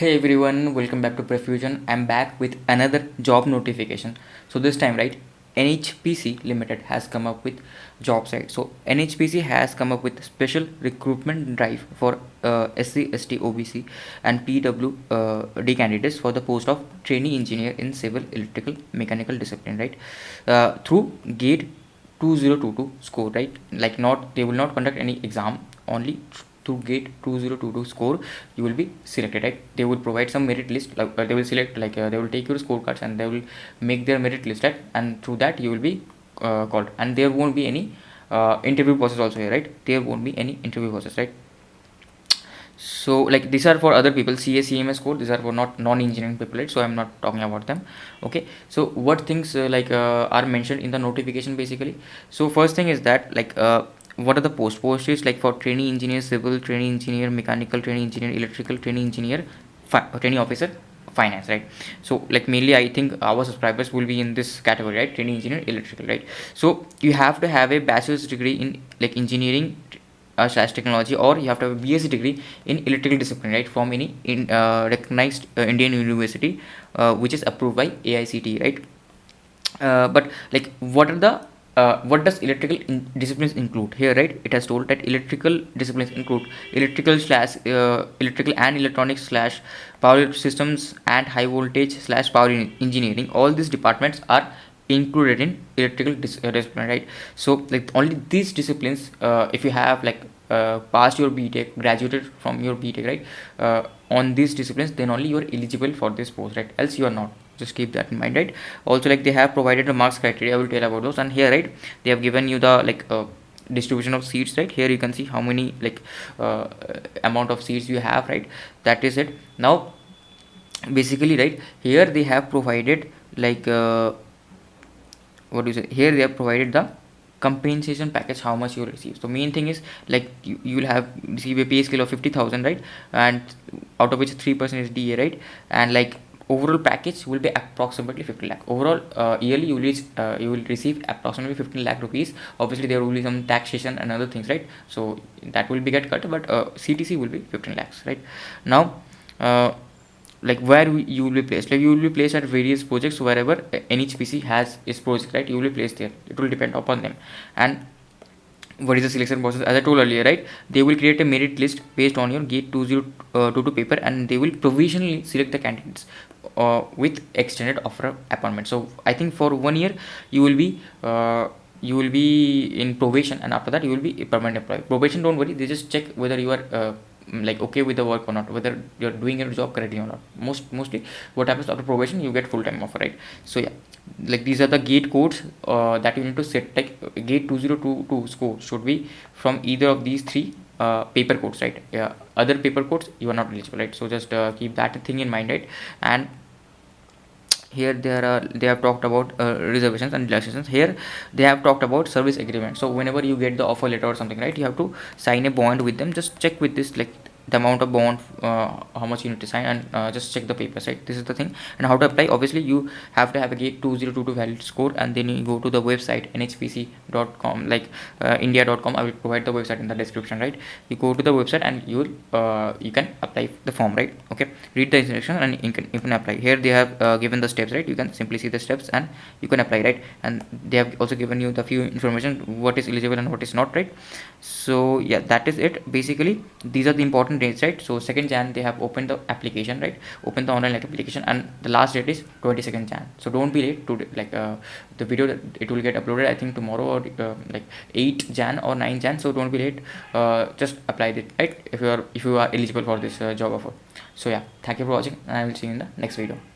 Hey everyone, welcome back to Profusion. I'm back with another job notification. So this time, right, NHPC Limited has come up with jobs, right? So NHPC has come up with special recruitment drive for SC, ST, OBC and PWD candidates for the post of trainee engineer in civil, electrical, mechanical discipline, right? Through GATE 2022 score, right? Like not, they will not conduct any exam, only through GATE 2022 score you will be selected, right? They will provide some merit list, like they will select, like they will take your scorecards and they will make their merit list, right? And through that you will be called, and there won't be any interview process also here, right? There won't be any interview process, right? So like these are for other people, CA CMS code, these are for not non-engineering people, right? So I'm not talking about them. Okay, so what things are mentioned in the notification basically? So first thing is that what are the post is like for trainee engineer civil, trainee engineer mechanical, trainee engineer electrical, trainee engineer trainee officer finance, right? So like mainly I think our subscribers will be in this category, right? Trainee engineer electrical, right? So you have to have a bachelor's degree in like engineering slash technology, or you have to have a BSc degree in electrical discipline, right, from any recognized Indian university which is approved by AICTE, right? But like what does electrical disciplines include here, right? It has told that electrical disciplines include electrical and electronics slash power systems and high voltage slash power engineering. All these departments are included in electrical discipline, right? So like only these disciplines, if you have passed your BTech, graduated from your BTech, right, on these disciplines, then only you are eligible for this post, right? Else you are not. Just keep that in mind, right? Also, like they have provided the marks criteria, I will tell about those. And here, right, they have given you the distribution of seats, right? Here you can see how many amount of seats you have, right? That is it. Now basically, right, here they have provided what do you say, here they have provided the compensation package, how much you will receive. So main thing is like you will have receive a pay scale of 50,000, right? And out of which 3% is DA, right? And like overall package will be approximately 15 lakh overall. Yearly you will receive approximately 15 lakh rupees. Obviously there will be some taxation and other things, right? So that will be get cut, but CTC will be 15 lakhs, right? Now like where you will be placed, like you will be placed at various projects wherever NHPC has its project, right? You will be placed there. It will depend upon them. And what is the selection process? As I told earlier, right, they will create a merit list based on your GATE 2022 paper, and they will provisionally select the candidates with extended offer appointment. So I think for 1 year you will be in probation, and after that you will be a permanent employee. Probation, don't worry, they just check whether you are like okay with the work or not, whether you're doing your job correctly or not. Mostly what happens after probation, you get full-time offer, right? So yeah, like these are the gate codes that you need to set. Like gate 2022 score should be from either of these three paper codes, right? Yeah, other paper codes you are not eligible, right? So just keep that thing in mind, right? And here they have talked about reservations and relaxations. Here they have talked about service agreement. So whenever you get the offer letter or something, right, you have to sign a bond with them. Just check with this, like the amount of bond, how much you need to sign, and just check the papers, right? This is the thing. And how to apply: obviously you have to have a gate 2022 valid score, and then you go to the website nhpc.com, india.com. I will provide the website in the description, right? You go to the website and you can apply the form, right? Okay, read the instruction and you can apply. Here they have given the steps, right? You can simply see the steps and you can apply, right? And they have also given you the few information, what is eligible and what is not, right? So yeah, that is it basically. These are the important dates, right? So 2nd Jan they have opened the application, right? Open the online application, and the last date is 22nd Jan. So don't be late to the video that it will get uploaded, I think tomorrow, or 8 Jan or 9 Jan. So don't be late. Just apply it, right? If you are eligible for this job offer. So yeah, thank you for watching, and I will see you in the next video.